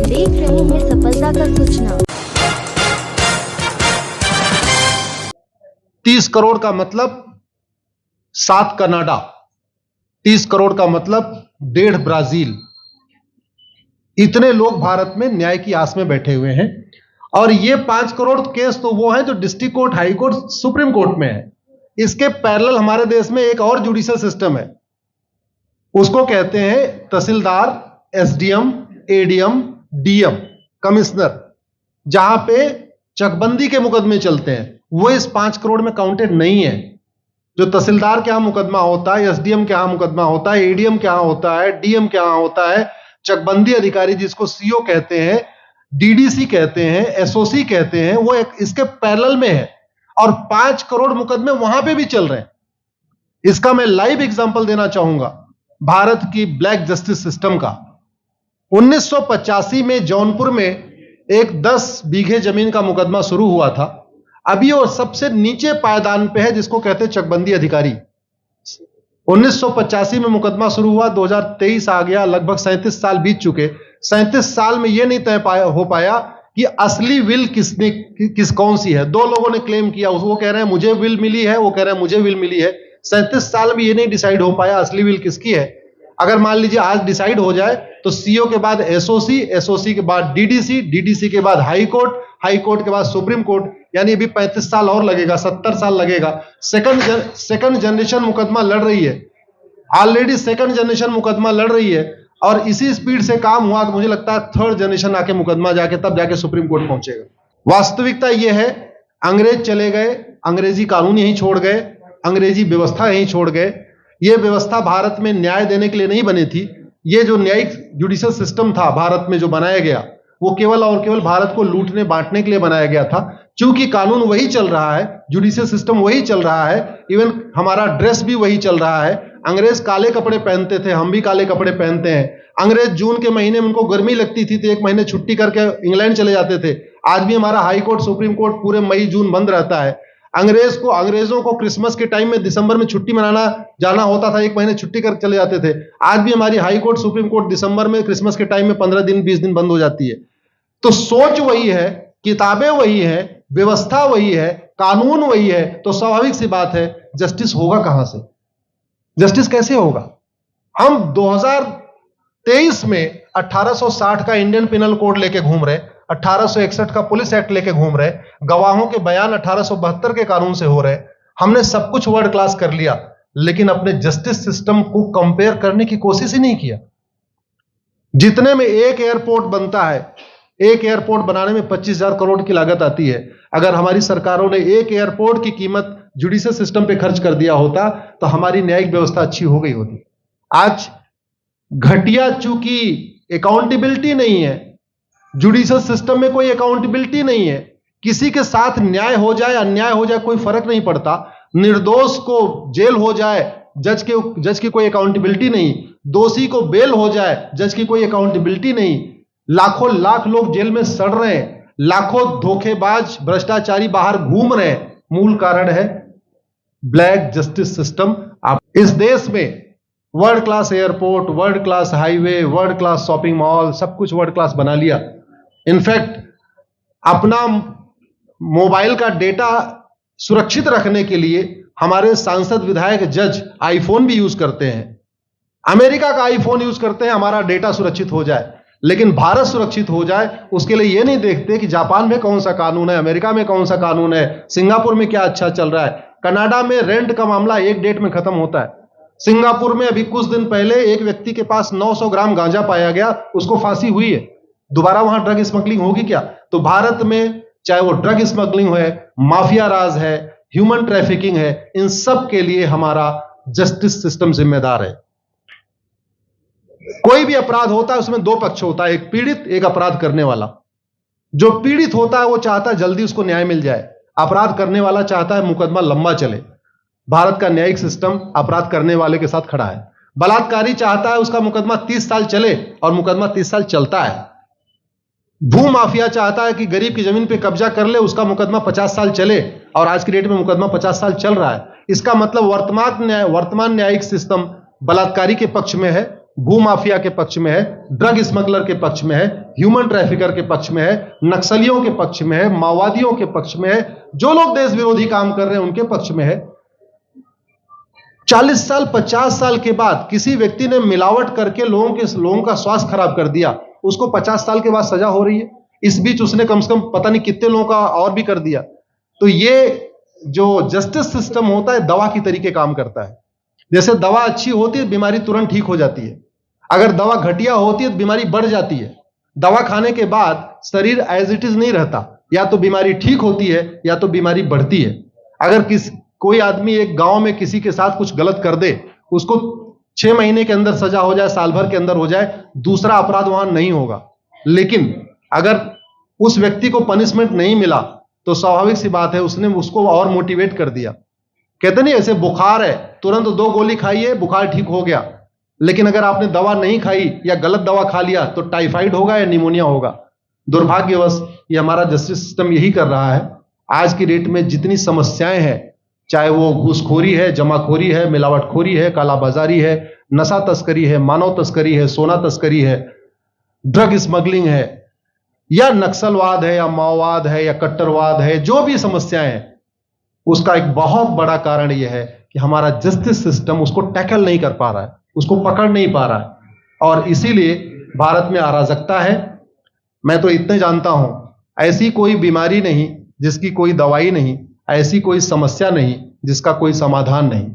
देख रहे हैं सफलता का सूचना। 30 करोड़ का मतलब 7 कनाडा, 30 करोड़ का मतलब 1.5 ब्राजील। इतने लोग भारत में न्याय की आस में बैठे हुए हैं। और ये 5 करोड़ केस तो वो है जो district court, high court, supreme court में है। इसके पैरेलल हमारे देश में एक और जुडिशियल सिस्टम है, उसको कहते हैं तहसीलदार, एसडीएम, एडीएम, डीएम, कमिश्नर, जहां पे चकबंदी के मुकदमे चलते हैं। वो इस 5 करोड़ में काउंटेड नहीं है। जो तहसीलदार के यहां मुकदमा होता है, एसडीएम के यहां मुकदमा होता है, एडीएम के यहां होता है, डीएम के यहां होता है, चकबंदी अधिकारी जिसको सीओ कहते हैं, डीडीसी कहते हैं, एसओसी कहते हैं, वो इसके पैरेलल में है। और 5 करोड़ मुकदमे वहां पे भी चल रहे हैं। इसका मैं लाइव एग्जांपल देना चाहूंगा भारत की ब्लैक जस्टिस सिस्टम का। 1985 में जौनपुर में एक 10 बीघे जमीन का मुकदमा शुरू हुआ था। अभी वो सबसे नीचे पायदान पे है, जिसको कहते हैं चकबंदी अधिकारी। 1985 में मुकदमा शुरू हुआ, 2023 आ गया, लगभग 37 साल बीत चुके। 37 साल में यह नहीं तय हो पाया कि असली विल कौन सी है। 2 लोगों ने क्लेम किया, वो कह रहे हैं मुझे विल मिली है, वो कह रहे हैं मुझे विल मिली है। 37 साल में यह नहीं डिसाइड हो पाया असली विल किसकी है। अगर मान लीजिए आज डिसाइड हो जाए तो सीओ के बाद एसओसी, एसओसी के बाद डीडीसी, डीडीसी के बाद हाई कोर्ट, हाई कोर्ट के बाद सुप्रीम कोर्ट, यानी अभी 35 साल और लगेगा, 70 साल लगेगा। सेकंड जनरेशन मुकदमा लड़ रही है, ऑलरेडी सेकंड जनरेशन मुकदमा लड़ रही है। और इसी स्पीड से काम हुआ तो मुझे लगता है 3rd जनरेशन आके मुकदमा तब जाके सुप्रीम कोर्ट पहुंचेगा। वास्तविकता यह है, अंग्रेज चले गए, अंग्रेजी कानून यहीं छोड़ गए, अंग्रेजी व्यवस्था यहीं छोड़ गए। यह व्यवस्था भारत में न्याय देने के लिए नहीं बनी थी। यह जो न्यायिक जुडिशियल सिस्टम था भारत में जो बनाया गया, वो केवल और केवल भारत को लूटने बांटने के लिए बनाया गया था। क्योंकि कानून वही चल रहा है, जुडिशियल सिस्टम वही चल रहा है, इवन हमारा ड्रेस भी वही चल रहा है। अंग्रेज काले कपड़े पहनते थे, हम भी काले कपड़े पहनते हैं। अंग्रेज जून के महीने में उनको गर्मी लगती थी तो 1 महीने छुट्टी करके इंग्लैंड चले जाते थे। आज भी हमारा हाई कोर्ट, सुप्रीम कोर्ट पूरे मई जून बंद रहता है। अंग्रेजों को क्रिसमस के टाइम में दिसंबर में छुट्टी मनाना जाना होता था, 1 महीने छुट्टी कर चले जाते थे। आज भी हमारी हाई कोर्ट, सुप्रीम कोर्ट दिसंबर में क्रिसमस के टाइम में 15 दिन 20 दिन बंद हो जाती है। तो सोच वही है, किताबें वही है, व्यवस्था वही है, कानून वही है, तो स्वाभाविक सी बात है जस्टिस होगा कहां से? जस्टिस कैसे होगा? हम 2023 में 1860 का इंडियन पिनल कोड लेके घूम रहे, 1861 का पुलिस एक्ट लेके घूम रहे, गवाहों के बयान 1872 के कानून से हो रहे। हमने सब कुछ वर्ल्ड क्लास कर लिया, लेकिन अपने जस्टिस सिस्टम को कंपेयर करने की कोशिश ही नहीं किया। जितने में एक एयरपोर्ट बनता है, एक एयरपोर्ट बनाने में 25,000 करोड़ की लागत आती है। अगर हमारी सरकारों ने एक एयरपोर्ट की कीमत जुडिशियल सिस्टम पे खर्च कर दिया होता तो हमारी न्यायिक व्यवस्था अच्छी हो गई होती। आज घटिया, चूंकि अकाउंटेबिलिटी नहीं है, जुडिशियल सिस्टम में कोई अकाउंटेबिलिटी नहीं है। किसी के साथ न्याय हो जाए, अन्याय हो जाए, कोई फर्क नहीं पड़ता। निर्दोष को जेल हो जाए, जज की कोई अकाउंटेबिलिटी नहीं। दोषी को बेल हो जाए, जज की कोई अकाउंटेबिलिटी नहीं। लाखों लाख लोग जेल में सड़ रहे हैं, लाखों धोखेबाज भ्रष्टाचारी बाहर घूम रहे हैं। मूल कारण है ब्लैक जस्टिस सिस्टम। आप इस देश में world class airport, world class highway, world class shopping mall, सब कुछ वर्ल्ड क्लास बना लिया। इनफैक्ट अपना मोबाइल का डेटा सुरक्षित रखने के लिए हमारे सांसद, विधायक, जज आईफोन भी यूज करते हैं। अमेरिका का आईफोन यूज करते हैं हमारा डेटा सुरक्षित हो जाए। लेकिन भारत सुरक्षित हो जाए उसके लिए यह नहीं देखते कि जापान में कौन सा कानून है, अमेरिका में कौन सा कानून है, सिंगापुर में क्या अच्छा चल रहा है। कनाडा में रेंट का मामला एक डेट में खत्म होता है। सिंगापुर में अभी कुछ दिन पहले एक व्यक्ति के पास 900 ग्राम गांजा पाया गया, उसको फांसी हुई है। दोबारा वहां ड्रग स्मगलिंग होगी क्या? तो भारत में चाहे वो ड्रग स्मगलिंग है, माफिया राज है, ह्यूमन ट्रैफिकिंग है, इन सब के लिए हमारा जस्टिस सिस्टम जिम्मेदार है। कोई भी अपराध होता है उसमें 2 पक्ष होता है, एक पीड़ित, एक अपराध करने वाला। जो पीड़ित होता है वो चाहता है जल्दी उसको न्याय मिल जाए, अपराध करने वाला चाहता है मुकदमा लंबा चले। भारत का न्यायिक सिस्टम अपराध करने वाले के साथ खड़ा है। बलात्कारी चाहता है उसका मुकदमा 30 साल चले और मुकदमा 30 साल चलता है। भू माफिया चाहता है कि गरीब की जमीन पे कब्जा कर ले, उसका मुकदमा 50 साल चले और आज की डेट में मुकदमा 50 साल चल रहा है। इसका मतलब वर्तमान न्यायिक सिस्टम बलात्कारी के पक्ष में है, भूमाफिया के पक्ष में है, ड्रग स्मगलर के पक्ष में है, ह्यूमन ट्रैफिकर के पक्ष में है, नक्सलियों के पक्ष में है, माओवादियों के पक्ष में है, जो लोग देश विरोधी काम कर रहे हैं उनके पक्ष में है। 40 साल 50 साल के बाद किसी व्यक्ति ने मिलावट करके लोगों का स्वास्थ्य खराब कर दिया, उसको 50 साल के बाद सजा हो रही है। इस बीच उसने कम से कम पता नहीं कितने लोगों का और भी कर दिया। तो ये जो जस्टिस सिस्टम होता है दवा की तरीके काम करता है। जैसे दवा अच्छी होती है बीमारी तुरंत ठीक हो जाती है, अगर दवा घटिया होती है तो बीमारी बढ़ जाती है। दवा खाने के बाद शरीर एज इट इज नहीं रहता, या तो बीमारी ठीक होती है या तो बीमारी बढ़ती है। अगर कोई आदमी एक गांव में किसी के साथ कुछ गलत कर दे, उसको 6 महीने के अंदर सजा हो जाए, साल भर के अंदर हो जाए, दूसरा अपराध वहां नहीं होगा। लेकिन अगर उस व्यक्ति को पनिशमेंट नहीं मिला तो स्वाभाविक सी बात है उसने उसको और मोटिवेट कर दिया। कहते नहीं ऐसे बुखार है, तुरंत 2 गोली खाइए बुखार ठीक हो गया, लेकिन अगर आपने दवा नहीं खाई या गलत दवा खा लिया तो टाइफाइड होगा या निमोनिया होगा। दुर्भाग्यवश ये हमारा जस्टिस सिस्टम यही कर रहा है। आज की डेट में जितनी समस्याएं हैं, चाहे वो घूसखोरी है, जमाखोरी है, मिलावटखोरी है, कालाबाजारी है, नशा तस्करी है, मानव तस्करी है, सोना तस्करी है, ड्रग स्मगलिंग है, या नक्सलवाद है, या माओवाद है, या कट्टरवाद है, जो भी समस्याएं हैं, उसका एक बहुत बड़ा कारण यह है कि हमारा जस्टिस सिस्टम उसको टैकल नहीं कर पा रहा है, उसको पकड़ नहीं पा रहा है, और इसीलिए भारत में अराजकता है। मैं तो इतने जानता हूं, ऐसी कोई बीमारी नहीं जिसकी कोई दवाई नहीं, ऐसी कोई समस्या नहीं जिसका कोई समाधान नहीं।